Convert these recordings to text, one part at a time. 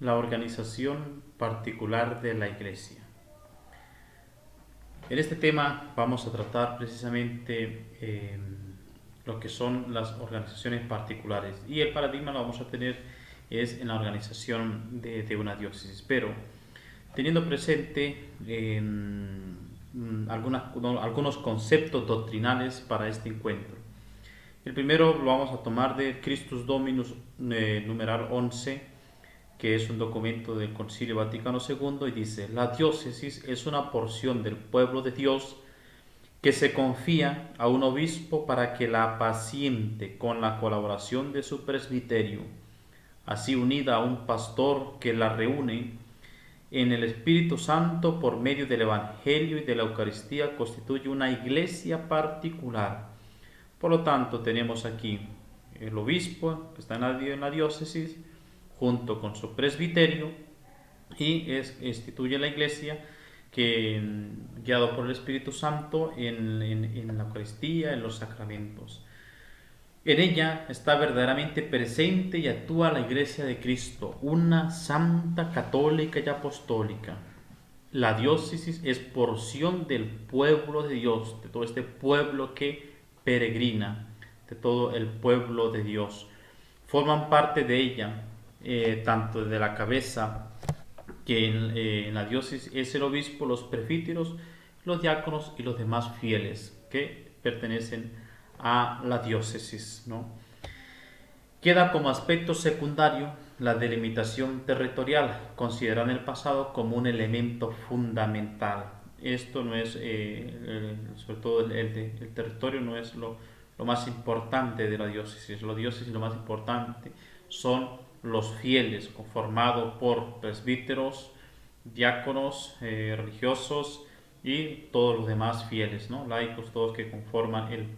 la organización particular de la Iglesia. En este tema vamos a tratar precisamente lo que son las organizaciones particulares, y el paradigma lo vamos a tener es en la organización de una diócesis, pero teniendo presente algunos conceptos doctrinales para este encuentro. El primero lo vamos a tomar de Christus Dominus numeral 11, que es un documento del Concilio Vaticano II, y dice: la diócesis es una porción del pueblo de Dios que se confía a un obispo para que la apaciente con la colaboración de su presbiterio, así unida a un pastor que la reúne en el Espíritu Santo por medio del Evangelio y de la Eucaristía, constituye una iglesia particular. Por lo tanto, tenemos aquí el obispo que está en la diócesis, junto con su presbiterio, y instituye la iglesia que, guiado por el Espíritu Santo en la Eucaristía, en los sacramentos. En ella está verdaderamente presente y actúa la Iglesia de Cristo, una santa, católica y apostólica. La diócesis es porción del pueblo de Dios, de todo este pueblo que peregrina, de todo el pueblo de Dios. Forman parte de ella, tanto de la cabeza, que en la diócesis es el obispo, los presbíteros, los diáconos y los demás fieles que pertenecen a la diócesis, ¿no? Queda como aspecto secundario la delimitación territorial, considerada en el pasado como un elemento fundamental. Esto no es, sobre todo el territorio no es lo más importante de la diócesis. La diócesis lo más importante son los fieles, conformados por presbíteros, diáconos, religiosos y todos los demás fieles, ¿no? Laicos, todos que conforman el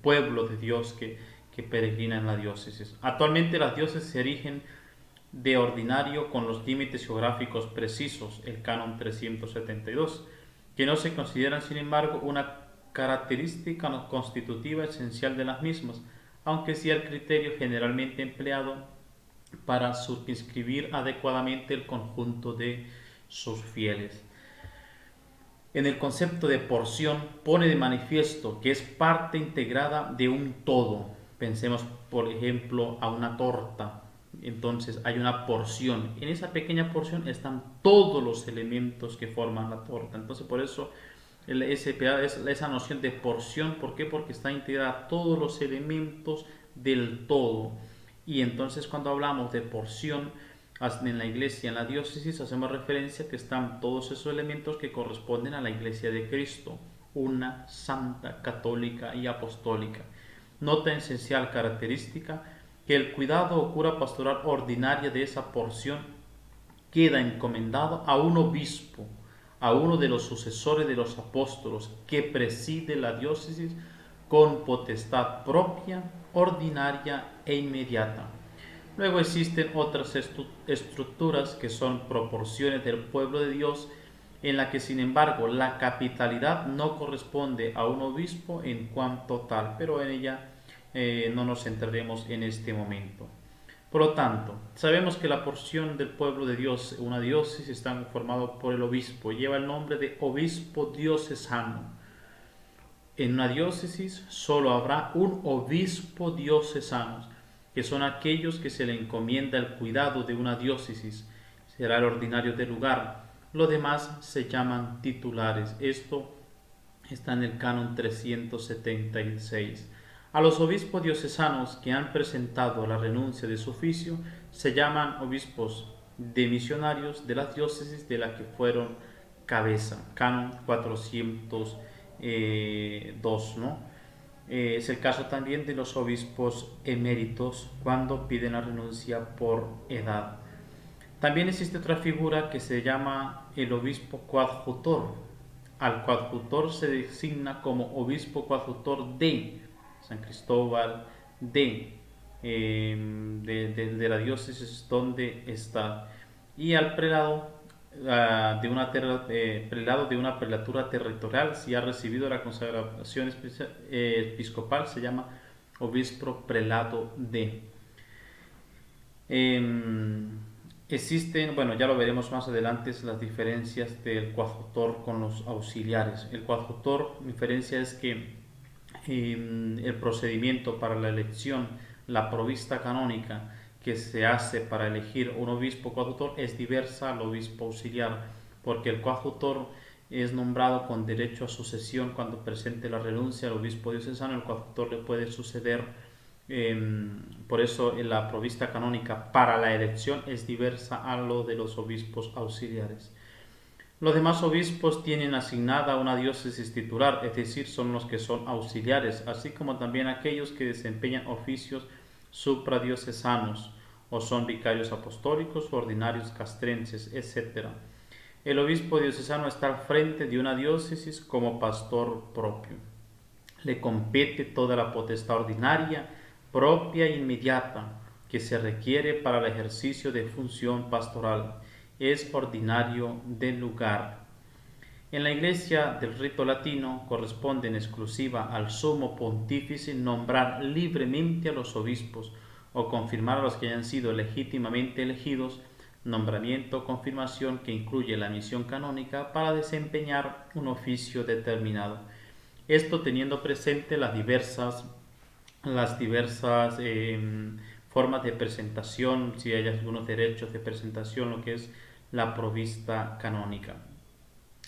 pueblo de Dios que peregrina en la diócesis. Actualmente las diócesis se erigen de ordinario con los límites geográficos precisos, el canon 372, que no se consideran, sin embargo, una característica constitutiva esencial de las mismas, aunque sí el criterio generalmente empleado para circunscribir adecuadamente el conjunto de sus fieles. En el concepto de porción pone de manifiesto que es parte integrada de un todo. Pensemos, por ejemplo, a una torta. Entonces hay una porción. En esa pequeña porción están todos los elementos que forman la torta. Entonces por eso esa noción de porción, ¿por qué? Porque está integrada todos los elementos del todo. Y entonces cuando hablamos de porción en la iglesia, en la diócesis, hacemos referencia a que están todos esos elementos que corresponden a la iglesia de Cristo, una santa, católica y apostólica. Nota esencial característica: que el cuidado o cura pastoral ordinaria de esa porción queda encomendado a un obispo, a uno de los sucesores de los apóstolos, que preside la diócesis con potestad propia, ordinaria e inmediata. Luego existen otras estructuras que son proporciones del pueblo de Dios, en la que sin embargo la capitalidad no corresponde a un obispo en cuanto tal, pero en ella no nos centraremos en este momento. Por lo tanto, sabemos que la porción del pueblo de Dios, una diócesis, está conformado por el obispo, lleva el nombre de obispo diocesano. En una diócesis solo habrá un obispo diocesano, que son aquellos que se le encomienda el cuidado de una diócesis, será el ordinario del lugar. Los demás se llaman titulares. Esto está en el canon 376. A los obispos diocesanos que han presentado la renuncia de su oficio se llaman obispos demisionarios de las diócesis de la que fueron cabeza. Canon 402, ¿no? Es el caso también de los obispos eméritos cuando piden la renuncia por edad. También existe otra figura que se llama el obispo coadjutor. Al coadjutor se designa como obispo coadjutor de San Cristóbal, de la diócesis donde está, y al prelado prelado de una prelatura territorial, si ha recibido la consagración episcopal, se llama obispo prelado de. Existen, bueno, ya lo veremos más adelante, las diferencias del coadjutor con los auxiliares. El coadjutor, la diferencia es que el procedimiento para la elección, la provista canónica que se hace para elegir un obispo coadjutor es diversa al obispo auxiliar, porque el coadjutor es nombrado con derecho a sucesión cuando presente la renuncia al obispo diocesano. El coadjutor le puede suceder. Por eso la provista canónica para la elección es diversa a lo de los obispos auxiliares. Los demás obispos tienen asignada una diócesis titular, es decir, son los que son auxiliares, así como también aquellos que desempeñan oficios supradiocesanos o son vicarios apostólicos o ordinarios castrenses, etc. El obispo diocesano está al frente de una diócesis como pastor propio. Le compete toda la potestad ordinaria, propia e inmediata que se requiere para el ejercicio de función pastoral. Es ordinario del lugar. En la Iglesia del rito latino corresponde en exclusiva al sumo pontífice nombrar libremente a los obispos o confirmar a los que hayan sido legítimamente elegidos, nombramiento o confirmación que incluye la misión canónica para desempeñar un oficio determinado. Esto teniendo presente las diversas formas de presentación, si hay algunos derechos de presentación, lo que es la provista canónica.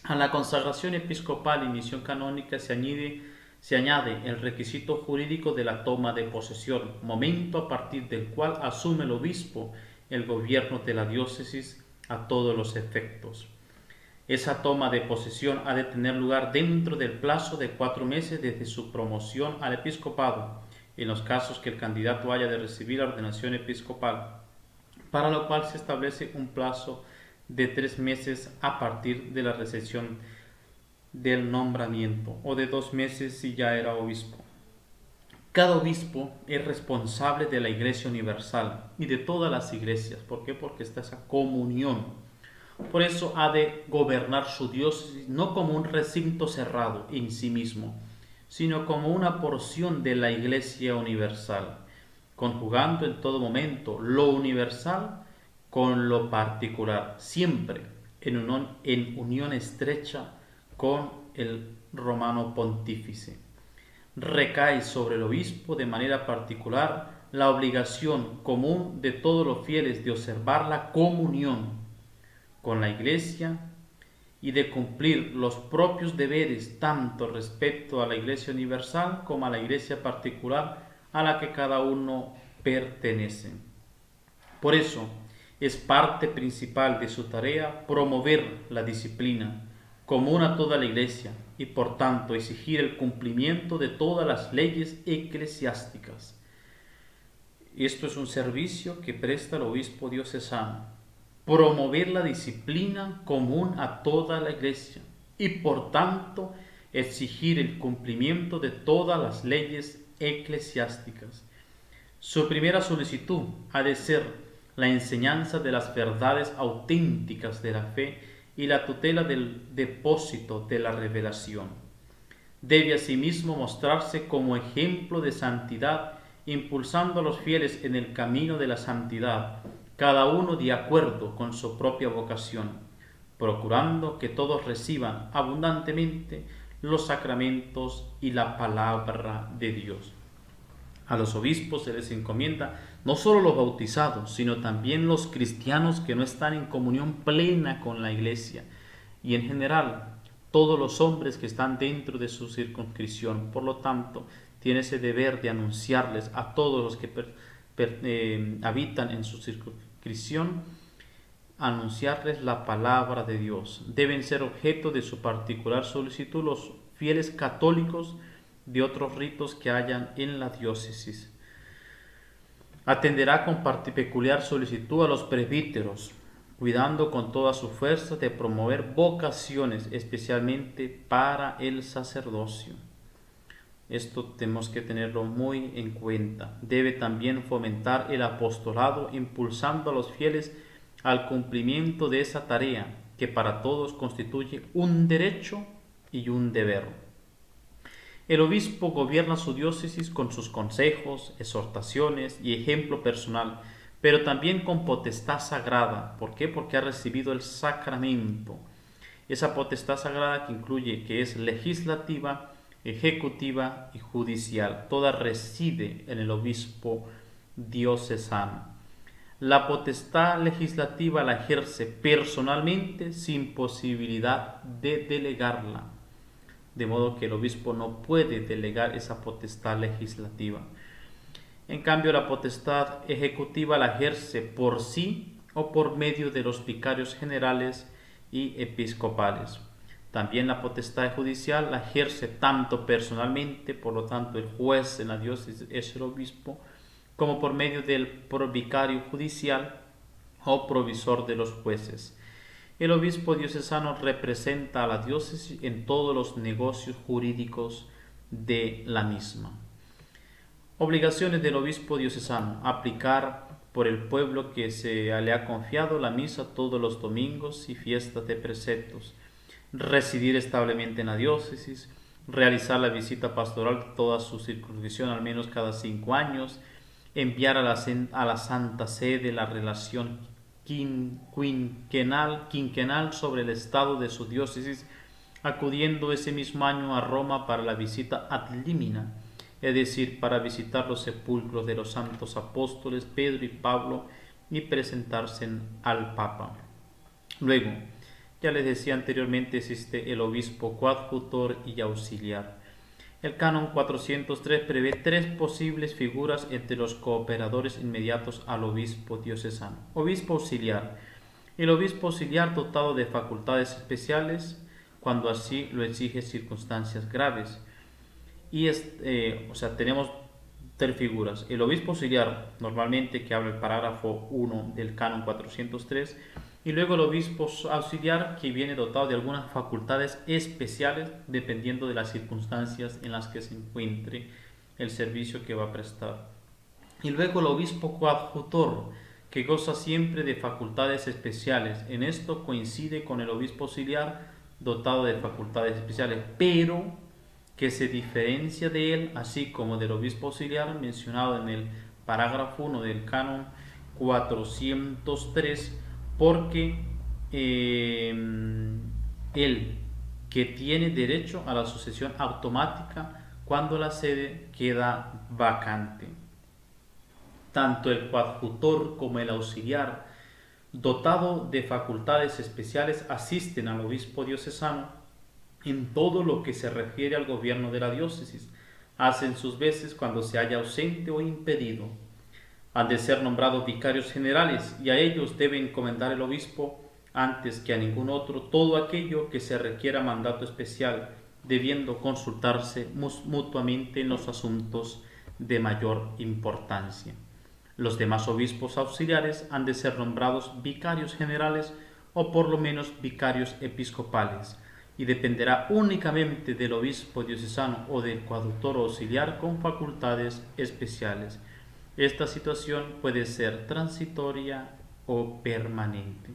A la consagración episcopal y misión canónica se añade el requisito jurídico de la toma de posesión, momento a partir del cual asume el obispo el gobierno de la diócesis a todos los efectos. Esa toma de posesión ha de tener lugar dentro del plazo de 4 meses desde su promoción al episcopado, en los casos que el candidato haya de recibir la ordenación episcopal, para lo cual se establece un plazo de 3 meses a partir de la recepción del nombramiento, o de 2 meses si ya era obispo. Cada obispo es responsable de la Iglesia universal y de todas las iglesias. ¿Por qué? Porque está esa comunión. Por eso ha de gobernar su diócesis no como un recinto cerrado en sí mismo, sino como una porción de la Iglesia universal, conjugando en todo momento lo universal con lo particular, siempre en unión estrecha con el romano pontífice. Recae sobre el obispo de manera particular la obligación común de todos los fieles de observar la comunión con la Iglesia y de cumplir los propios deberes tanto respecto a la Iglesia universal como a la Iglesia particular a la que cada uno pertenece. Por eso es parte principal de su tarea promover la disciplina común a toda la Iglesia y por tanto exigir el cumplimiento de todas las leyes eclesiásticas. Esto es un servicio que presta el obispo diocesano. Promover la disciplina común a toda la Iglesia y por tanto exigir el cumplimiento de todas las leyes eclesiásticas. Su primera solicitud ha de ser la enseñanza de las verdades auténticas de la fe y la tutela del depósito de la revelación. Debe asimismo mostrarse como ejemplo de santidad, impulsando a los fieles en el camino de la santidad, cada uno de acuerdo con su propia vocación, procurando que todos reciban abundantemente los sacramentos y la palabra de Dios. A los obispos se les encomienda no solo los bautizados, sino también los cristianos que no están en comunión plena con la Iglesia, y en general todos los hombres que están dentro de su circunscripción. Por lo tanto, tiene ese deber de anunciarles a todos los que habitan en su circunscripción, anunciarles la palabra de Dios. Deben ser objeto de su particular solicitud los fieles católicos de otros ritos que hayan en la diócesis. Atenderá con peculiar solicitud a los presbíteros, cuidando con toda su fuerza de promover vocaciones, especialmente para el sacerdocio. Esto tenemos que tenerlo muy en cuenta. Debe también fomentar el apostolado, impulsando a los fieles al cumplimiento de esa tarea que para todos constituye un derecho y un deber. El obispo gobierna su diócesis con sus consejos, exhortaciones y ejemplo personal, pero también con potestad sagrada. ¿Por qué? Porque ha recibido el sacramento. Esa potestad sagrada que incluye, que es legislativa, ejecutiva y judicial. Toda reside en el obispo diocesano. La potestad legislativa la ejerce personalmente sin posibilidad de delegarla. De modo que el obispo no puede delegar esa potestad legislativa. En cambio, la potestad ejecutiva la ejerce por sí o por medio de los vicarios generales y episcopales. También la potestad judicial la ejerce tanto personalmente, por lo tanto el juez en la diócesis es el obispo, como por medio del provicario judicial o provisor de los jueces. El obispo diocesano representa a la diócesis en todos los negocios jurídicos de la misma. Obligaciones del obispo diocesano: aplicar por el pueblo que se le ha confiado la misa todos los domingos y fiestas de preceptos, residir establemente en la diócesis, realizar la visita pastoral de toda su circunscripción al menos cada 5 años, enviar a la Santa Sede la relación quinquenal sobre el estado de su diócesis, acudiendo ese mismo año a Roma para la visita ad limina, es decir, para visitar los sepulcros de los santos apóstoles Pedro y Pablo y presentarse al Papa. Luego, ya les decía anteriormente, existe el obispo coadjutor y auxiliar. El canon 403 prevé 3 posibles figuras entre los cooperadores inmediatos al obispo diocesano. Obispo auxiliar: el obispo auxiliar dotado de facultades especiales, cuando así lo exige circunstancias graves. Y tenemos 3 figuras. El obispo auxiliar, normalmente, que habla el parágrafo 1 del canon 403, y luego el obispo auxiliar, que viene dotado de algunas facultades especiales dependiendo de las circunstancias en las que se encuentre el servicio que va a prestar. Y luego el obispo coadjutor, que goza siempre de facultades especiales. En esto coincide con el obispo auxiliar dotado de facultades especiales, pero que se diferencia de él, así como del obispo auxiliar mencionado en el parágrafo 1 del canon 403, porque él que tiene derecho a la sucesión automática cuando la sede queda vacante. Tanto el coadjutor como el auxiliar, dotado de facultades especiales, asisten al obispo diocesano en todo lo que se refiere al gobierno de la diócesis. Hacen sus veces cuando se haya ausente o impedido. Han de ser nombrados vicarios generales, y a ellos debe encomendar el obispo, antes que a ningún otro, todo aquello que se requiera mandato especial, debiendo consultarse mutuamente en los asuntos de mayor importancia. Los demás obispos auxiliares han de ser nombrados vicarios generales o por lo menos vicarios episcopales, y dependerá únicamente del obispo diocesano o del coadjutor auxiliar con facultades especiales. Esta situación puede ser transitoria o permanente.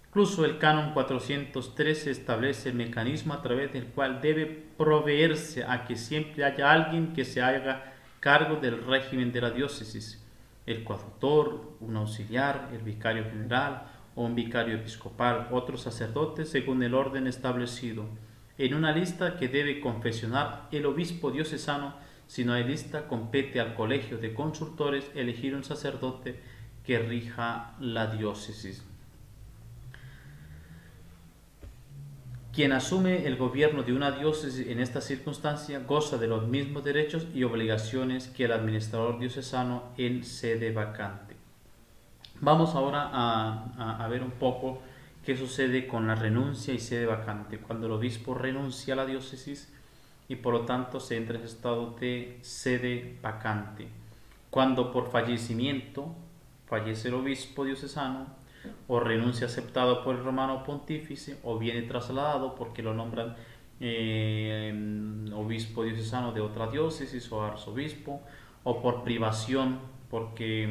Incluso el canon 413 establece el mecanismo a través del cual debe proveerse a que siempre haya alguien que se haga cargo del régimen de la diócesis: el coadjutor, un auxiliar, el vicario general o un vicario episcopal, otros sacerdotes según el orden establecido, en una lista que debe confeccionar el obispo diocesano. Si no hay lista, compete al colegio de consultores elegir un sacerdote que rija la diócesis. Quien asume el gobierno de una diócesis en esta circunstancia goza de los mismos derechos y obligaciones que el administrador diocesano en sede vacante. Vamos ahora a ver un poco qué sucede con la renuncia y sede vacante. Cuando el obispo renuncia a la diócesis y por lo tanto se entra en estado de sede vacante. Cuando por fallecimiento fallece el obispo diocesano, o renuncia aceptado por el romano pontífice, o viene trasladado porque lo nombran obispo diocesano de otra diócesis o arzobispo, o por privación, porque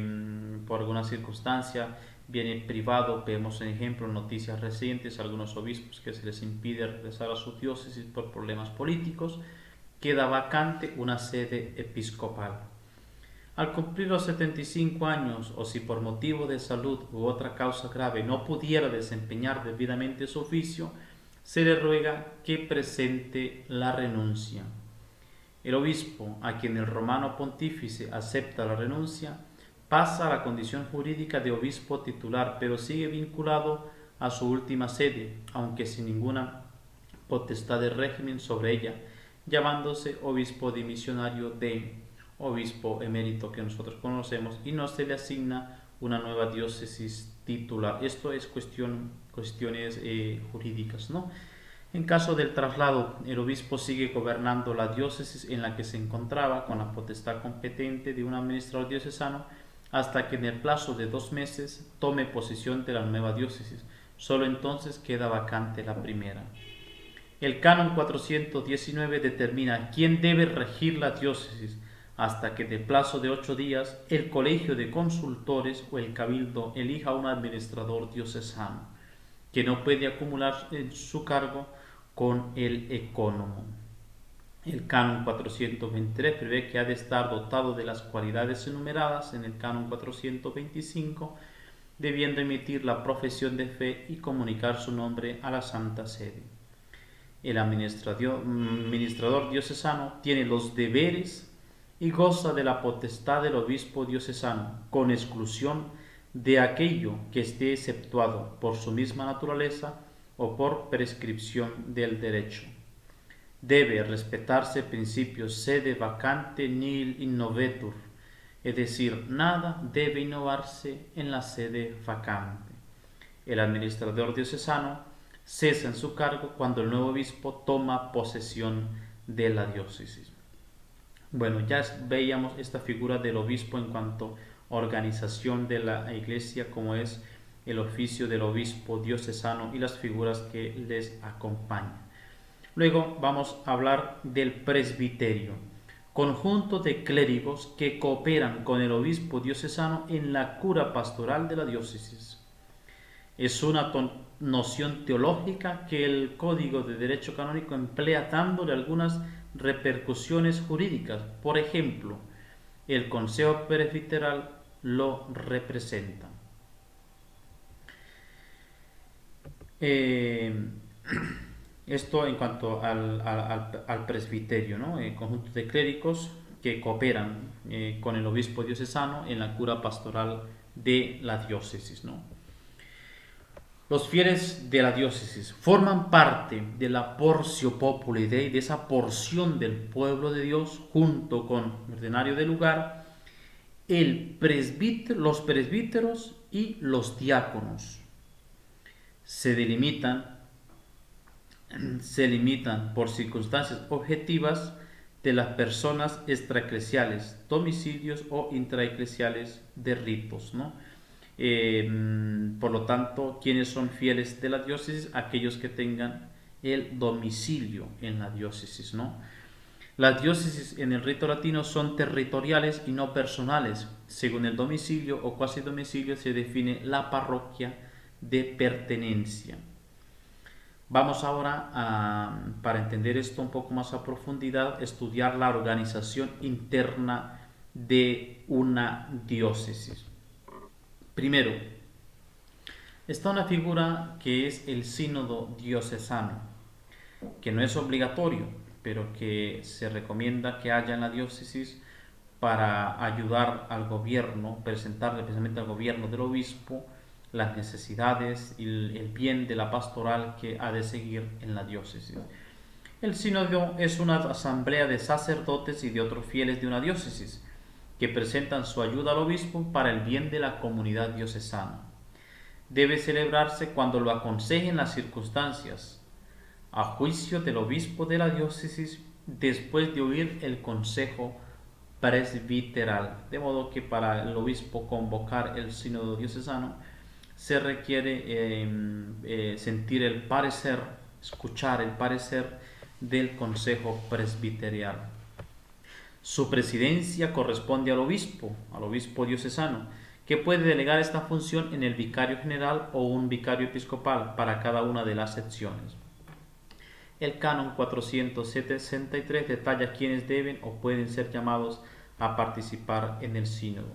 por alguna circunstancia viene privado. Vemos en ejemplo en noticias recientes algunos obispos que se les impide regresar a su diócesis por problemas políticos. Queda vacante una sede episcopal. Al cumplir los 75 años o si por motivo de salud u otra causa grave no pudiera desempeñar debidamente su oficio, se le ruega que presente la renuncia. El obispo, a quien el romano pontífice acepta la renuncia, pasa a la condición jurídica de obispo titular, pero sigue vinculado a su última sede, aunque sin ninguna potestad de régimen sobre ella, llamándose obispo dimisionario de obispo emérito que nosotros conocemos, y no se le asigna una nueva diócesis titular. Esto es cuestiones jurídicas, ¿no? En caso del traslado, el obispo sigue gobernando la diócesis en la que se encontraba con la potestad competente de un administrador diocesano hasta que en el plazo de 2 meses tome posesión de la nueva diócesis. Solo entonces queda vacante la primera. El canon 419 determina quién debe regir la diócesis hasta que de plazo de 8 días el colegio de consultores o el cabildo elija un administrador diocesano, que no puede acumular en su cargo con el ecónomo. El canon 423 prevé que ha de estar dotado de las cualidades enumeradas en el canon 425, debiendo emitir la profesión de fe y comunicar su nombre a la Santa Sede. El administrador diocesano tiene los deberes y goza de la potestad del obispo diocesano, con exclusión de aquello que esté exceptuado por su misma naturaleza o por prescripción del derecho. Debe respetarse el principio sede vacante nihil innovetur, es decir, nada debe innovarse en la sede vacante. El administrador diocesano cesa en su cargo cuando el nuevo obispo toma posesión de la diócesis. Bueno, ya veíamos esta figura del obispo en cuanto a organización de la iglesia, como es el oficio del obispo diocesano y las figuras que les acompañan. Luego vamos a hablar del presbiterio, conjunto de clérigos que cooperan con el obispo diocesano en la cura pastoral de la diócesis. Es una noción teológica que el Código de Derecho Canónico emplea dándole algunas repercusiones jurídicas. Por ejemplo, el Consejo Presbiteral lo representa. Esto en cuanto al presbiterio, ¿no? El conjunto de clérigos que cooperan con el obispo diocesano en la cura pastoral de la diócesis, ¿no? Los fieles de la diócesis forman parte de la portio populi Dei, de esa porción del pueblo de Dios, junto con el ordinario del lugar, los presbíteros y los diáconos. Se limitan por circunstancias objetivas de las personas extraeclesiales, domicilios o intraeclesiales de ritos, ¿no? Por lo tanto, ¿quiénes son fieles de la diócesis? Aquellos que tengan el domicilio en la diócesis, ¿no? Las diócesis en el rito latino son territoriales y no personales. Según el domicilio o cuasi domicilio se define la parroquia de pertenencia. Vamos ahora, para entender esto un poco más a profundidad, estudiar la organización interna de una diócesis. Primero, está una figura que es el sínodo diocesano, que no es obligatorio, pero que se recomienda que haya en la diócesis para ayudar al gobierno, presentarle precisamente al gobierno del obispo las necesidades y el bien de la pastoral que ha de seguir en la diócesis. El sínodo es una asamblea de sacerdotes y de otros fieles de una diócesis que presentan su ayuda al obispo para el bien de la comunidad diocesana. Debe celebrarse cuando lo aconsejen las circunstancias, a juicio del obispo de la diócesis, después de oír el consejo presbiteral. De modo que para el obispo convocar el sínodo diocesano se requiere sentir el parecer, escuchar el parecer del consejo presbiterial. Su presidencia corresponde al obispo diocesano, que puede delegar esta función en el vicario general o un vicario episcopal para cada una de las secciones. El canon 463 detalla quiénes deben o pueden ser llamados a participar en el sínodo.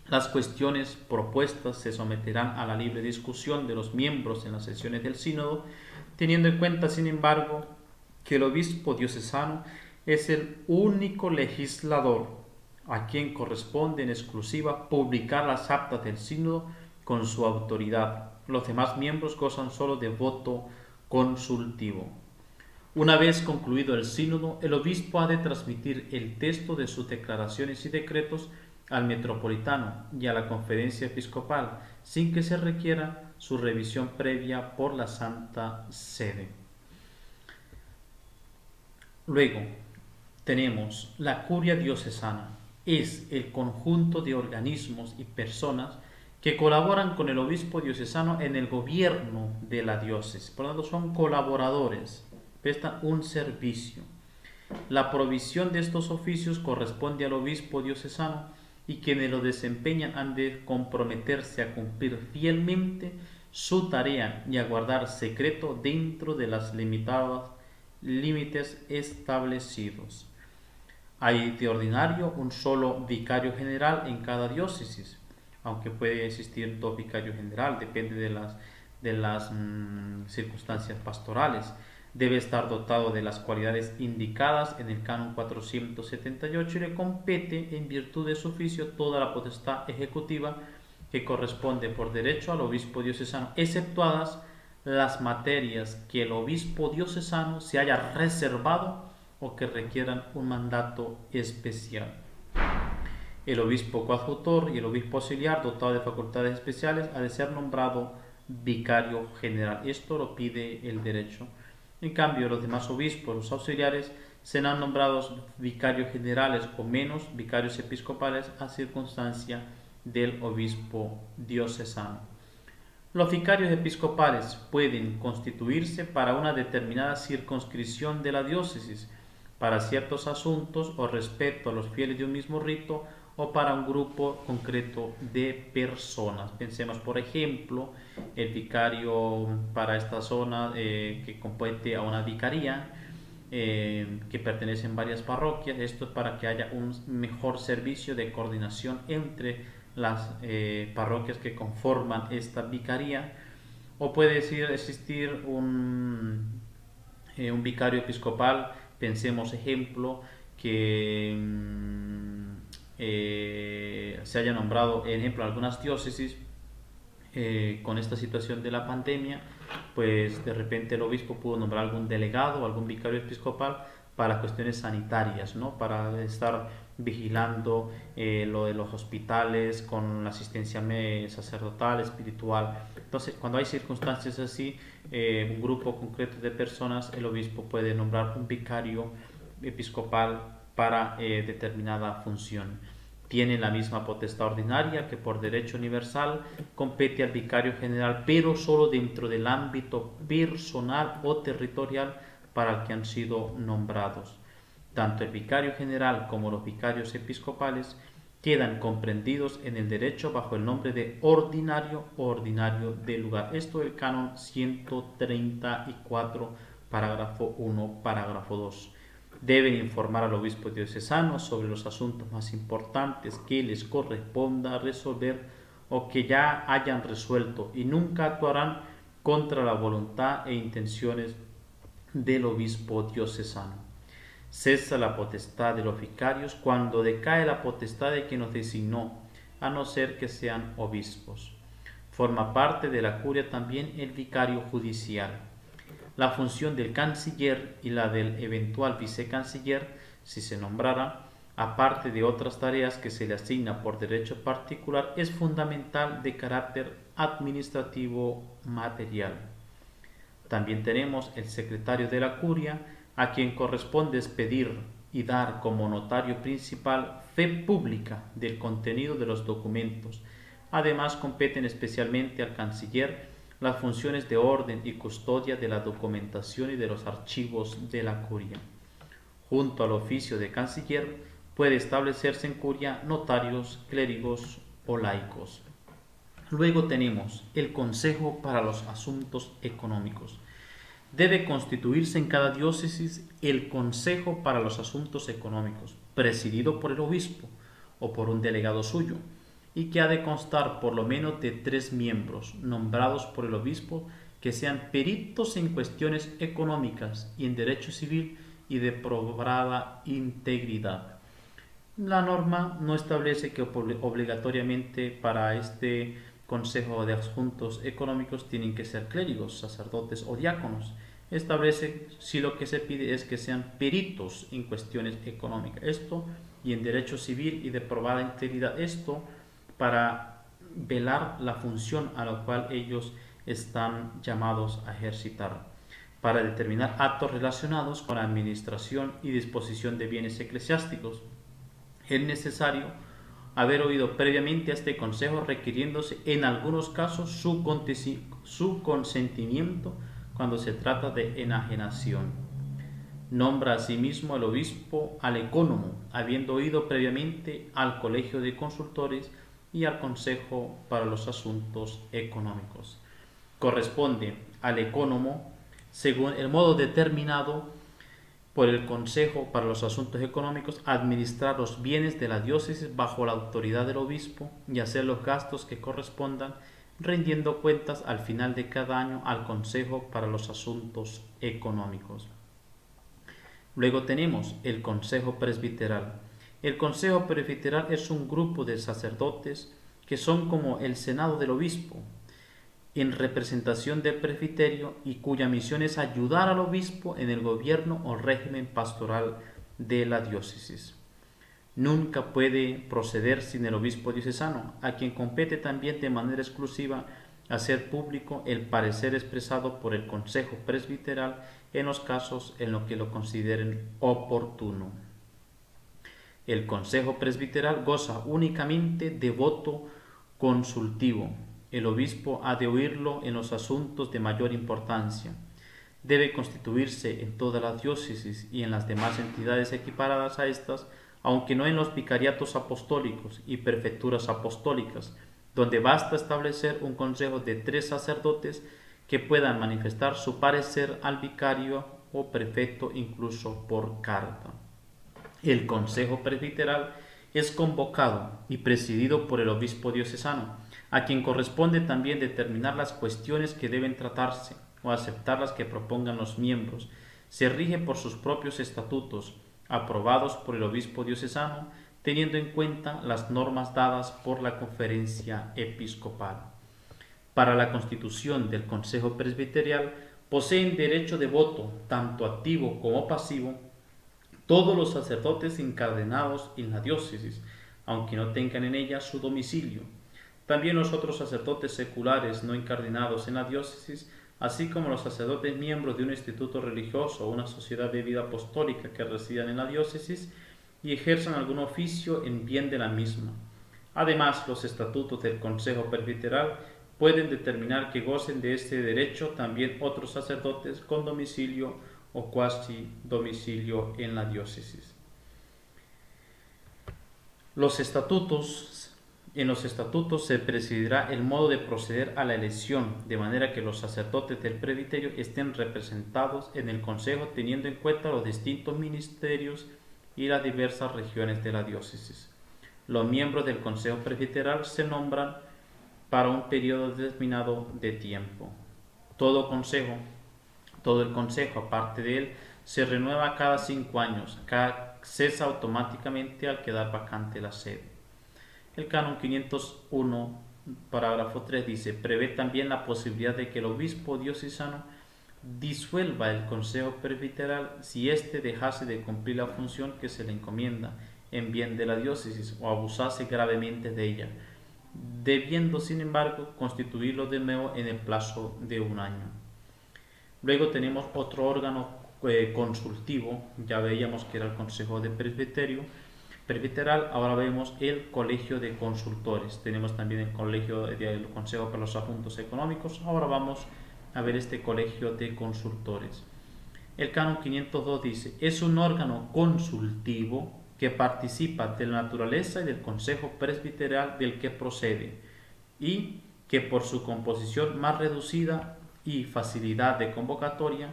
Las cuestiones propuestas se someterán a la libre discusión de los miembros en las sesiones del sínodo, teniendo en cuenta, sin embargo, que el obispo diocesano es el único legislador a quien corresponde en exclusiva publicar las actas del sínodo con su autoridad. Los demás miembros gozan solo de voto consultivo. Una vez concluido el sínodo, el obispo ha de transmitir el texto de sus declaraciones y decretos al metropolitano y a la conferencia episcopal, sin que se requiera su revisión previa por la Santa Sede. Luego, tenemos la curia diocesana. Es el conjunto de organismos y personas que colaboran con el obispo diocesano en el gobierno de la diócesis. Por lo tanto, son colaboradores, prestan un servicio. La provisión de estos oficios corresponde al obispo diocesano y quienes lo desempeñan han de comprometerse a cumplir fielmente su tarea y a guardar secreto dentro de los límites establecidos. Hay de ordinario un solo vicario general en cada diócesis, aunque puede existir dos vicarios generales, depende de las circunstancias pastorales. Debe estar dotado de las cualidades indicadas en el canon 478 y le compete, en virtud de su oficio, toda la potestad ejecutiva que corresponde por derecho al obispo diocesano, exceptuadas las materias que el obispo diocesano se haya reservado o que requieran un mandato especial. El obispo coadjutor y el obispo auxiliar, dotado de facultades especiales, ha de ser nombrado vicario general. Esto lo pide el derecho. En cambio, los demás obispos, los auxiliares, serán nombrados vicarios generales o menos vicarios episcopales a circunstancia del obispo diocesano. Los vicarios episcopales pueden constituirse para una determinada circunscripción de la diócesis, para ciertos asuntos o respecto a los fieles de un mismo rito o para un grupo concreto de personas. Pensemos, por ejemplo, el vicario para esta zona que compete a una vicaría que pertenecen varias parroquias. Esto es para que haya un mejor servicio de coordinación entre las parroquias que conforman esta vicaría. O puede existir un vicario episcopal. Pensemos, ejemplo, que se haya nombrado, ejemplo, algunas diócesis con esta situación de la pandemia, pues de repente el obispo pudo nombrar algún delegado o algún vicario episcopal para cuestiones sanitarias, ¿no? Para estar vigilando lo de los hospitales con la asistencia sacerdotal, espiritual. Entonces, cuando hay circunstancias así, un grupo concreto de personas, el obispo puede nombrar un vicario episcopal para determinada función. Tiene la misma potestad ordinaria que por derecho universal compete al vicario general, pero solo dentro del ámbito personal o territorial para el que han sido nombrados. Tanto el vicario general como los vicarios episcopales quedan comprendidos en el derecho bajo el nombre de ordinario o ordinario del lugar. Esto es el canon 134, parágrafo 1, parágrafo 2. Deben informar al obispo diocesano sobre los asuntos más importantes que les corresponda resolver o que ya hayan resuelto y nunca actuarán contra la voluntad e intenciones del obispo diocesano. Cesa la potestad de los vicarios cuando decae la potestad de quien los designó, a no ser que sean obispos. Forma parte de la curia también el vicario judicial. La función del canciller y la del eventual vicecanciller, si se nombrara, aparte de otras tareas que se le asigna por derecho particular, es fundamental de carácter administrativo material. También tenemos el secretario de la curia, a quien corresponde expedir y dar como notario principal fe pública del contenido de los documentos. Además, competen especialmente al canciller las funciones de orden y custodia de la documentación y de los archivos de la curia. Junto al oficio de canciller puede establecerse en curia notarios, clérigos o laicos. Luego tenemos el Consejo para los Asuntos Económicos. Debe constituirse en cada diócesis el Consejo para los Asuntos Económicos, presidido por el obispo o por un delegado suyo, y que ha de constar por lo menos de 3 miembros nombrados por el obispo que sean peritos en cuestiones económicas y en derecho civil y de probada integridad. La norma no establece que obligatoriamente para este Consejo de Asuntos Económicos tienen que ser clérigos, sacerdotes o diáconos. Establece si lo que se pide es que sean peritos en cuestiones económicas. Esto y en derecho civil y de probada integridad. Esto para velar la función a la cual ellos están llamados a ejercitar, para determinar actos relacionados con la administración y disposición de bienes eclesiásticos. Es necesario haber oído previamente a este consejo, requiriéndose en algunos casos su consentimiento cuando se trata de enajenación. Nombra asimismo el obispo al ecónomo, habiendo oído previamente al colegio de consultores y al consejo para los asuntos económicos. Corresponde al ecónomo, según el modo determinado por el Consejo para los Asuntos Económicos, administrar los bienes de la diócesis bajo la autoridad del obispo y hacer los gastos que correspondan, rindiendo cuentas al final de cada año al Consejo para los Asuntos Económicos. Luego tenemos el Consejo Presbiteral. El Consejo Presbiteral es un grupo de sacerdotes que son como el Senado del obispo, en representación del presbiterio, y cuya misión es ayudar al obispo en el gobierno o régimen pastoral de la diócesis. Nunca puede proceder sin el obispo diocesano, a quien compete también de manera exclusiva hacer público el parecer expresado por el Consejo Presbiteral en los casos en los que lo consideren oportuno. El Consejo Presbiteral goza únicamente de voto consultivo. El obispo ha de oírlo en los asuntos de mayor importancia. Debe constituirse en todas las diócesis y en las demás entidades equiparadas a estas, aunque no en los vicariatos apostólicos y prefecturas apostólicas, donde basta establecer un consejo de 3 sacerdotes que puedan manifestar su parecer al vicario o prefecto incluso por carta. El Consejo Presbiteral es convocado y presidido por el obispo diocesano, a quien corresponde también determinar las cuestiones que deben tratarse o aceptar las que propongan los miembros. Se rige por sus propios estatutos, aprobados por el obispo diocesano, teniendo en cuenta las normas dadas por la Conferencia Episcopal. Para la constitución del Consejo Presbiteral poseen derecho de voto, tanto activo como pasivo, todos los sacerdotes encardenados en la diócesis, aunque no tengan en ella su domicilio. También los otros sacerdotes seculares no encardenados en la diócesis, así como los sacerdotes miembros de un instituto religioso o una sociedad de vida apostólica que residan en la diócesis y ejerzan algún oficio en bien de la misma. Además, los estatutos del Consejo Presbiteral pueden determinar que gocen de este derecho también otros sacerdotes con domicilio o cuasi domicilio en la diócesis. En los estatutos se presidirá el modo de proceder a la elección, de manera que los sacerdotes del presbiterio estén representados en el consejo teniendo en cuenta los distintos ministerios y las diversas regiones de la diócesis. Los miembros del consejo presbiteral se nombran para un periodo determinado de tiempo. Todo el consejo, aparte de él, se renueva cada 5 años, cesa automáticamente al quedar vacante la sede. El canon 501, parágrafo 3 dice: prevé también la posibilidad de que el obispo diocesano disuelva el consejo presbiteral si éste dejase de cumplir la función que se le encomienda en bien de la diócesis o abusase gravemente de ella, debiendo sin embargo constituirlo de nuevo en el plazo de 1 año. Luego tenemos otro órgano consultivo, ya veíamos que era el Consejo de Presbiteral, ahora vemos el Colegio de Consultores, tenemos también el Consejo para los Asuntos Económicos, ahora vamos a ver este Colegio de Consultores. El canon 502 dice: es un órgano consultivo que participa de la naturaleza y del Consejo Presbiteral del que procede, y que por su composición más reducida y facilidad de convocatoria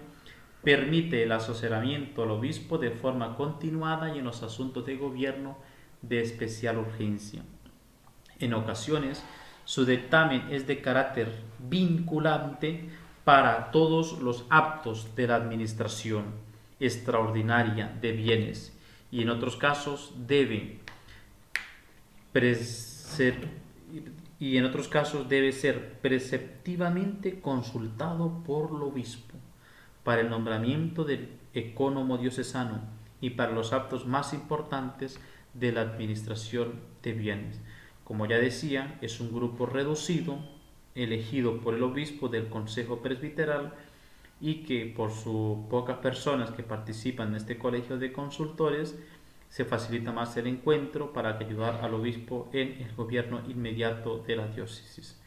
permite el asesoramiento al obispo de forma continuada y en los asuntos de gobierno de especial urgencia. En ocasiones, su dictamen es de carácter vinculante para todos los actos de la administración extraordinaria de bienes y en otros casos debe ser preceptivamente consultado por el obispo para el nombramiento del ecónomo diocesano y para los actos más importantes de la administración de bienes. Como ya decía, es un grupo reducido, elegido por el obispo del Consejo Presbiteral y que por sus pocas personas que participan en este colegio de consultores se facilita más el encuentro para ayudar al obispo en el gobierno inmediato de la diócesis.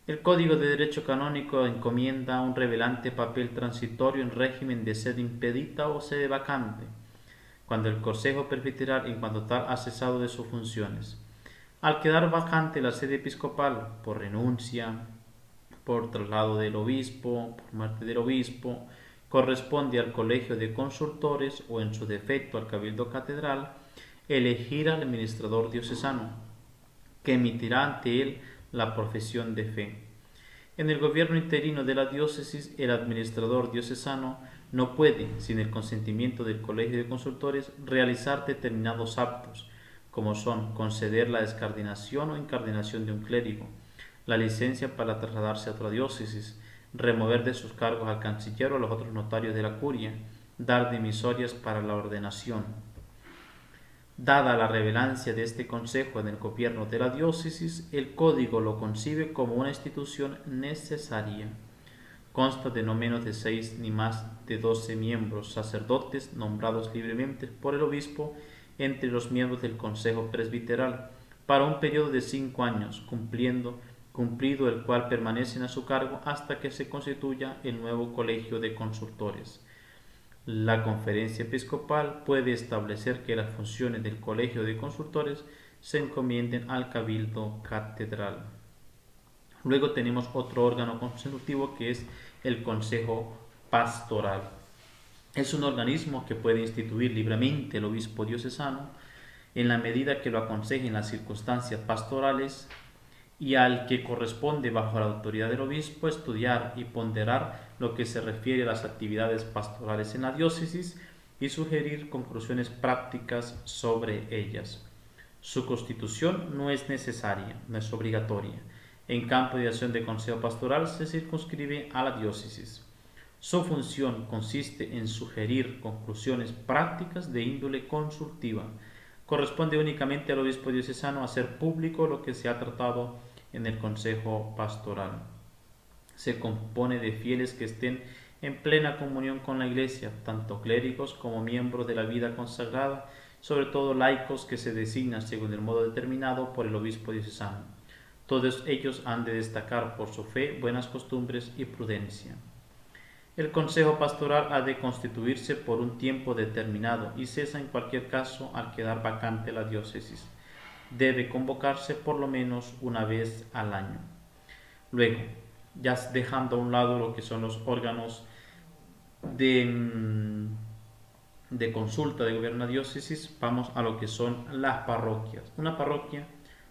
El Código de Derecho Canónico encomienda un relevante papel transitorio en régimen de sede impedita o sede vacante, cuando el Consejo Presbiteral en cuanto tal ha cesado de sus funciones. Al quedar vacante la sede episcopal por renuncia, por traslado del obispo, por muerte del obispo, corresponde al colegio de consultores o en su defecto al cabildo catedral elegir al administrador diocesano, que emitirá ante él la profesión de fe. En el gobierno interino de la diócesis, el administrador diocesano no puede, sin el consentimiento del colegio de consultores, realizar determinados actos, como son conceder la descardinación o incardinación de un clérigo, la licencia para trasladarse a otra diócesis, remover de sus cargos al canciller o a los otros notarios de la curia, dar dimisorias para la ordenación. Dada la relevancia de este consejo en el gobierno de la diócesis, el código lo concibe como una institución necesaria. Consta de no menos de 6 ni más de 12 miembros sacerdotes nombrados libremente por el obispo entre los miembros del consejo presbiteral para un periodo de 5 años, cumplido el cual permanecen a su cargo hasta que se constituya el nuevo colegio de consultores. La conferencia episcopal puede establecer que las funciones del colegio de consultores se encomienden al cabildo catedral. Luego tenemos otro órgano constitutivo que es el consejo pastoral. Es un organismo que puede instituir libremente el obispo diocesano en la medida que lo aconsejen las circunstancias pastorales y al que corresponde bajo la autoridad del obispo estudiar y ponderar lo que se refiere a las actividades pastorales en la diócesis y sugerir conclusiones prácticas sobre ellas. Su constitución no es necesaria, no es obligatoria. En campo de acción de consejo pastoral se circunscribe a la diócesis. Su función consiste en sugerir conclusiones prácticas de índole consultiva. Corresponde únicamente al obispo diocesano hacer público lo que se ha tratado en el consejo pastoral. Se compone de fieles que estén en plena comunión con la Iglesia, tanto clérigos como miembros de la vida consagrada, sobre todo laicos que se designan según el modo determinado por el obispo diocesano. Todos ellos han de destacar por su fe, buenas costumbres y prudencia. El consejo pastoral ha de constituirse por un tiempo determinado y cesa en cualquier caso al quedar vacante la diócesis. Debe convocarse por lo menos una vez al año. Luego, ya dejando a un lado lo que son los órganos de consulta de gobierno de la diócesis, vamos a lo que son las parroquias. Una parroquia,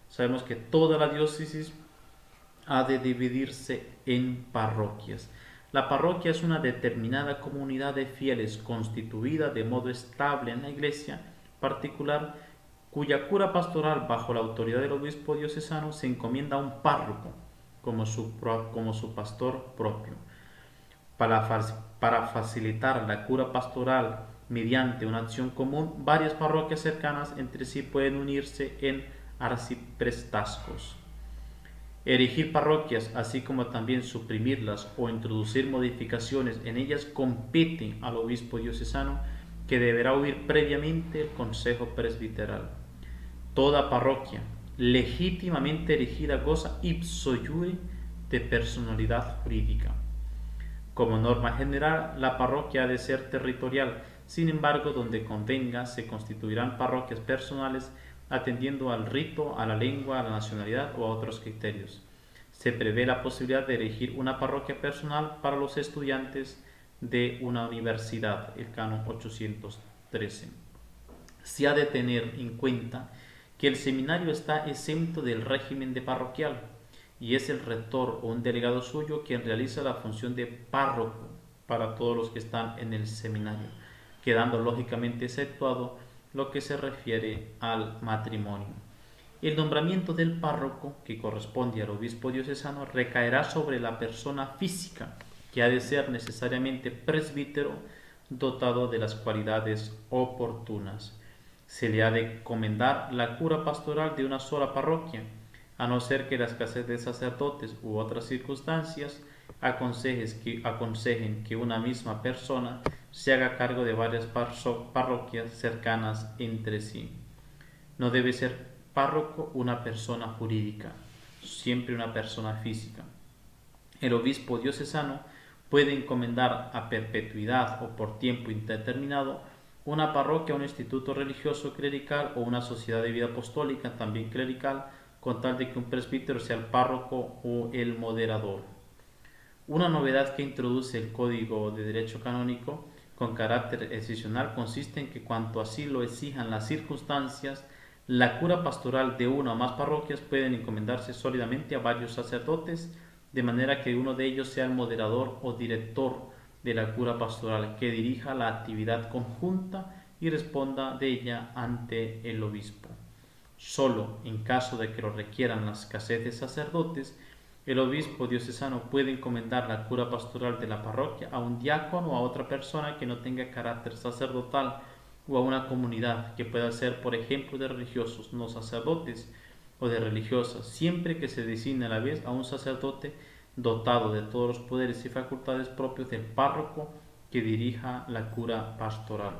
sabemos que toda la diócesis ha de dividirse en parroquias. La parroquia es una determinada comunidad de fieles constituida de modo estable en la iglesia particular, cuya cura pastoral bajo la autoridad del obispo diocesano se encomienda a un párroco como su pastor propio. Para facilitar la cura pastoral mediante una acción común, varias parroquias cercanas entre sí pueden unirse en arciprestazgos. Erigir parroquias, así como también suprimirlas o introducir modificaciones en ellas, compete al obispo diocesano, que deberá oír previamente el consejo presbiteral. Toda parroquia legítimamente erigida goza ipso iure de personalidad jurídica. Como norma general, la parroquia ha de ser territorial. Sin embargo, donde convenga, se constituirán parroquias personales atendiendo al rito, a la lengua, a la nacionalidad o a otros criterios. Se prevé la posibilidad de elegir una parroquia personal para los estudiantes de una universidad, el canon 813. Se ha de tener en cuenta que el seminario está exento del régimen de parroquial y es el rector o un delegado suyo quien realiza la función de párroco para todos los que están en el seminario, quedando lógicamente exceptuado lo que se refiere al matrimonio. El nombramiento del párroco, que corresponde al obispo diocesano, recaerá sobre la persona física, que ha de ser necesariamente presbítero dotado de las cualidades oportunas. Se le ha de encomendar la cura pastoral de una sola parroquia, a no ser que la escasez de sacerdotes u otras circunstancias aconsejen que una misma persona se haga cargo de varias parroquias cercanas entre sí. No debe ser párroco una persona jurídica, siempre una persona física. El obispo diocesano puede encomendar a perpetuidad o por tiempo indeterminado una parroquia, un instituto religioso clerical o una sociedad de vida apostólica también clerical, con tal de que un presbítero sea el párroco o el moderador. Una novedad que introduce el Código de Derecho Canónico con carácter excepcional consiste en que, cuanto así lo exijan las circunstancias, la cura pastoral de una o más parroquias pueden encomendarse sólidamente a varios sacerdotes, de manera que uno de ellos sea el moderador o director de la cura pastoral, que dirija la actividad conjunta y responda de ella ante el obispo. Solo en caso de que lo requieran la escasez de sacerdotes, el obispo diocesano puede encomendar la cura pastoral de la parroquia a un diácono o a otra persona que no tenga carácter sacerdotal, o a una comunidad, que pueda ser, por ejemplo, de religiosos no sacerdotes o de religiosas, siempre que se designe a la vez a un sacerdote dotado de todos los poderes y facultades propios del párroco que dirija la cura pastoral.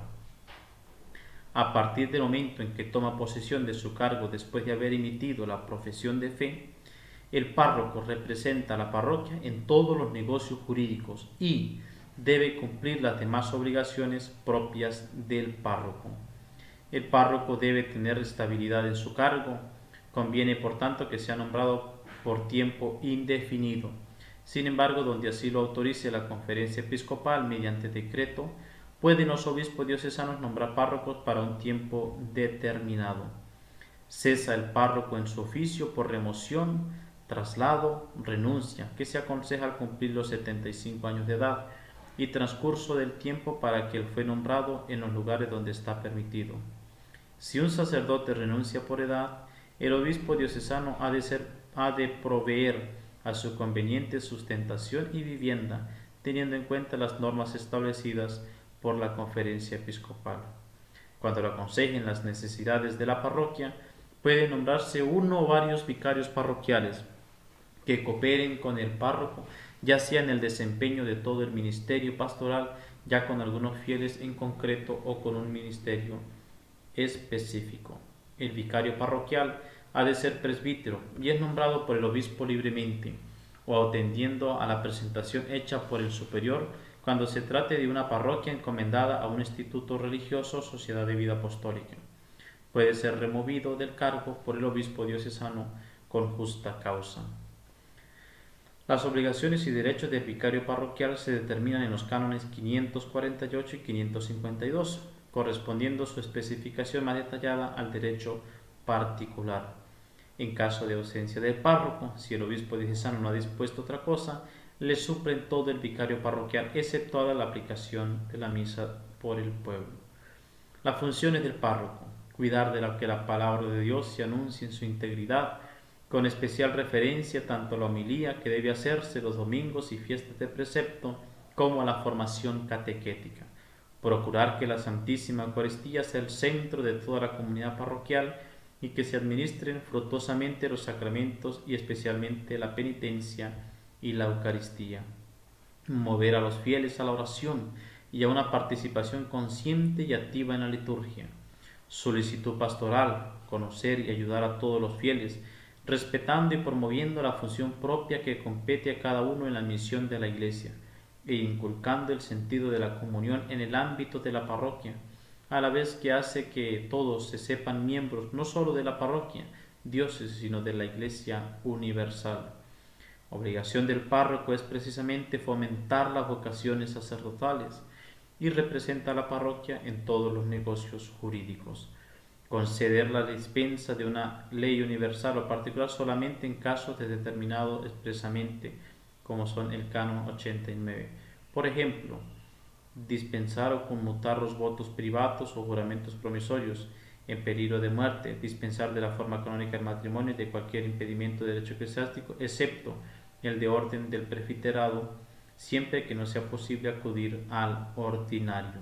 A partir del momento en que toma posesión de su cargo después de haber emitido la profesión de fe, el párroco representa a la parroquia en todos los negocios jurídicos y debe cumplir las demás obligaciones propias del párroco. El párroco debe tener estabilidad en su cargo. Conviene, por tanto, que sea nombrado por tiempo indefinido. Sin embargo, donde así lo autorice la conferencia episcopal mediante decreto, pueden los obispos diocesanos nombrar párrocos para un tiempo determinado. Cesa el párroco en su oficio por remoción, traslado, renuncia, que se aconseja al cumplir los 75 años de edad, y transcurso del tiempo para que él fue nombrado en los lugares donde está permitido. Si un sacerdote renuncia por edad, el obispo diocesano ha de proveer a su conveniente sustentación y vivienda, teniendo en cuenta las normas establecidas por la conferencia episcopal. Cuando lo aconsejen las necesidades de la parroquia, puede nombrarse uno o varios vicarios parroquiales que cooperen con el párroco, ya sea en el desempeño de todo el ministerio pastoral, ya con algunos fieles en concreto o con un ministerio específico. El vicario parroquial ha de ser presbítero y es nombrado por el obispo libremente o atendiendo a la presentación hecha por el superior cuando se trate de una parroquia encomendada a un instituto religioso o sociedad de vida apostólica. Puede ser removido del cargo por el obispo diocesano con justa causa. Las obligaciones y derechos del vicario parroquial se determinan en los cánones 548 y 552, correspondiendo su especificación más detallada al derecho particular. En caso de ausencia del párroco, si el obispo diocesano no ha dispuesto otra cosa, le suple todo el vicario parroquial, exceptuada la aplicación de la misa por el pueblo. Las funciones del párroco: cuidar de que la palabra de Dios se anuncie en su integridad, con especial referencia tanto a la homilía que debe hacerse los domingos y fiestas de precepto, como a la formación catequética. Procurar que la Santísima Eucaristía sea el centro de toda la comunidad parroquial y que se administren fructuosamente los sacramentos y especialmente la penitencia y la Eucaristía. Mover a los fieles a la oración y a una participación consciente y activa en la liturgia. Solicitud pastoral: conocer y ayudar a todos los fieles, respetando y promoviendo la función propia que compete a cada uno en la misión de la Iglesia, e inculcando el sentido de la comunión en el ámbito de la parroquia, a la vez que hace que todos se sepan miembros no solo de la parroquia, diócesis, sino de la Iglesia universal. Obligación del párroco es precisamente fomentar las vocaciones sacerdotales y representa a la parroquia en todos los negocios jurídicos. Conceder la dispensa de una ley universal o particular solamente en casos de determinado expresamente, como son el canon 89. Por ejemplo, dispensar o conmutar los votos privados o juramentos promisorios en peligro de muerte, dispensar de la forma canónica el matrimonio y de cualquier impedimento de derecho eclesiástico, excepto el de orden del presbiterado, siempre que no sea posible acudir al ordinario.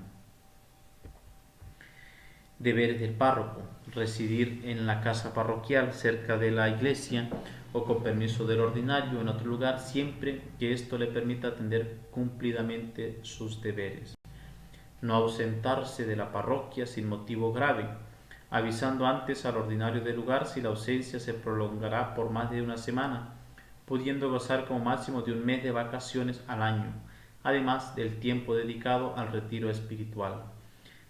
Deberes del párroco: residir en la casa parroquial cerca de la iglesia o con permiso del ordinario en otro lugar, siempre que esto le permita atender cumplidamente sus deberes. No ausentarse de la parroquia sin motivo grave, avisando antes al ordinario del lugar si la ausencia se prolongará por más de una semana, pudiendo gozar como máximo de un mes de vacaciones al año, además del tiempo dedicado al retiro espiritual.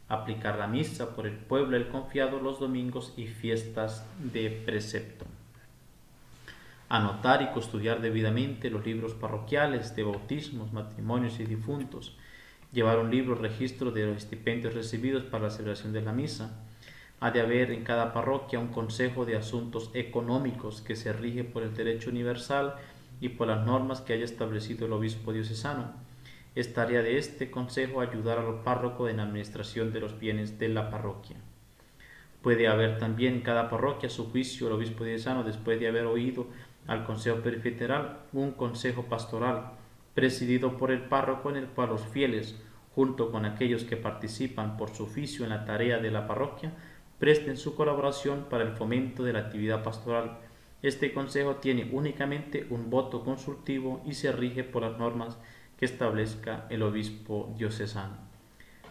Aplicar la misa por el pueblo el confiado los domingos y fiestas de precepto. Anotar y custodiar debidamente los libros parroquiales de bautismos, matrimonios y difuntos. Llevar un libro registro de los estipendios recibidos para la celebración de la misa. Ha de haber en cada parroquia un consejo de asuntos económicos que se rige por el derecho universal y por las normas que haya establecido el obispo diocesano. Es tarea de este consejo ayudar a los párrocos en la administración de los bienes de la parroquia. Puede haber también en cada parroquia, a su juicio, el obispo diocesano, después de haber oído al consejo presbiteral, un consejo pastoral, presidido por el párroco, en el cual los fieles, junto con aquellos que participan por su oficio en la tarea de la parroquia, presten su colaboración para el fomento de la actividad pastoral. Este consejo tiene únicamente un voto consultivo y se rige por las normas que establezca el obispo diocesano.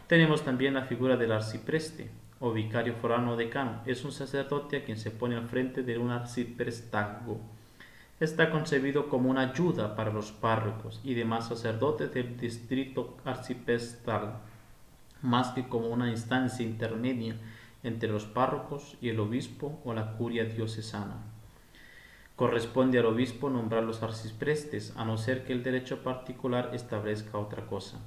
Tenemos también la figura del arcipreste o vicario forano o decano. Es un sacerdote a quien se pone al frente de un arciprestazgo. Está concebido como una ayuda para los párrocos y demás sacerdotes del distrito arciprestal, más que como una instancia intermedia entre los párrocos y el obispo o la curia diocesana. Corresponde al obispo nombrar los arciprestes, a no ser que el derecho particular establezca otra cosa.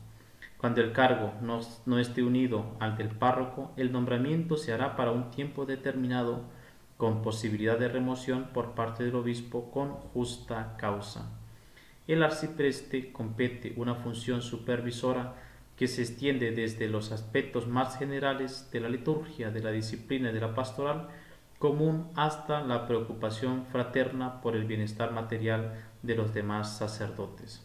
Cuando el cargo no esté unido al del párroco, el nombramiento se hará para un tiempo determinado, con posibilidad de remoción por parte del obispo con justa causa. El arcipreste compete una función supervisora que se extiende desde los aspectos más generales de la liturgia, de la disciplina y de la pastoral común hasta la preocupación fraterna por el bienestar material de los demás sacerdotes.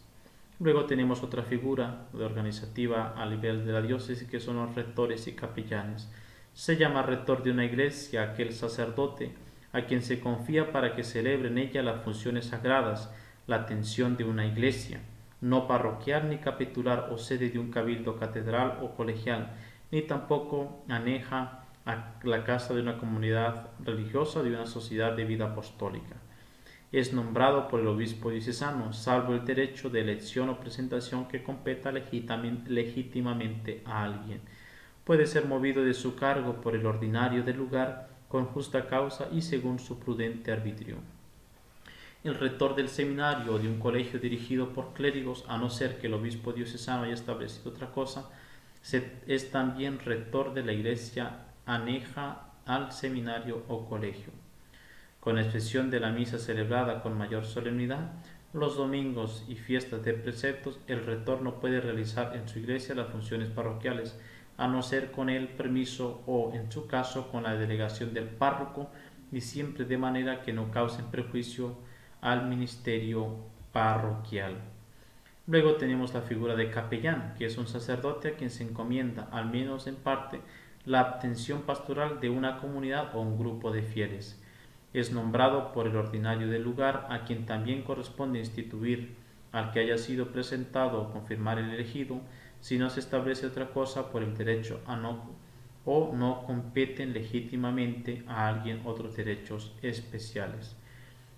Luego tenemos otra figura organizativa a nivel de la diócesis, que son los rectores y capellanes. Se llama rector de una iglesia aquel sacerdote a quien se confía para que celebre en ella las funciones sagradas, la atención de una iglesia, no parroquial ni capitular o sede de un cabildo catedral o colegial, ni tampoco aneja a la casa de una comunidad religiosa o de una sociedad de vida apostólica. Es nombrado por el obispo diocesano, salvo el derecho de elección o presentación que competa legítimamente a alguien. Puede ser movido de su cargo por el ordinario del lugar con justa causa y según su prudente arbitrio. El rector del seminario o de un colegio dirigido por clérigos, a no ser que el obispo diocesano haya establecido otra cosa, es también rector de la iglesia aneja al seminario o colegio. Con excepción de la misa celebrada con mayor solemnidad, los domingos y fiestas de preceptos, el rector no puede realizar en su iglesia las funciones parroquiales, a no ser con el permiso o, en su caso, con la delegación del párroco, y siempre de manera que no causen perjuicio al ministerio parroquial. Luego tenemos la figura de capellán, que es un sacerdote a quien se encomienda, al menos en parte, la atención pastoral de una comunidad o un grupo de fieles. Es nombrado por el ordinario del lugar, a quien también corresponde instituir al que haya sido presentado o confirmar el elegido, si no se establece otra cosa por el derecho o no competen legítimamente a alguien otros derechos especiales.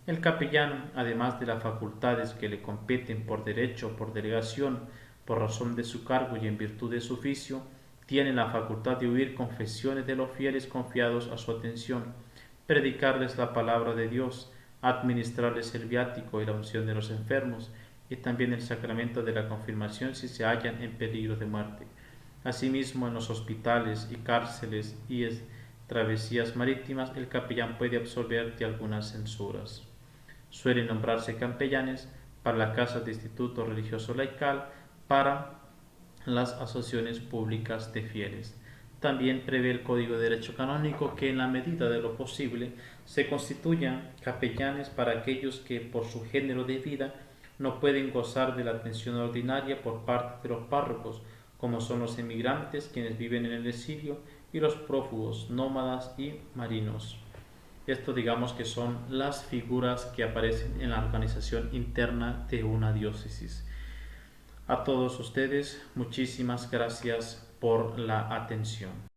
El capellán, además de las facultades que le competen por derecho, por delegación, por razón de su cargo y en virtud de su oficio, tiene la facultad de oír confesiones de los fieles confiados a su atención, predicarles la palabra de Dios, administrarles el viático y la unción de los enfermos, y también el sacramento de la confirmación si se hallan en peligro de muerte. Asimismo, en los hospitales y cárceles y travesías marítimas, el capellán puede absolver de algunas censuras. Suelen nombrarse capellanes para la Casa de Instituto Religioso Laical, para las asociaciones públicas de fieles. También prevé el Código de Derecho Canónico que en la medida de lo posible se constituyan capellanes para aquellos que por su género de vida no pueden gozar de la atención ordinaria por parte de los párrocos, como son los emigrantes, quienes viven en el exilio, y los prófugos, nómadas y marinos. Esto digamos que son las figuras que aparecen en la organización interna de una diócesis. A todos ustedes, muchísimas gracias por la atención.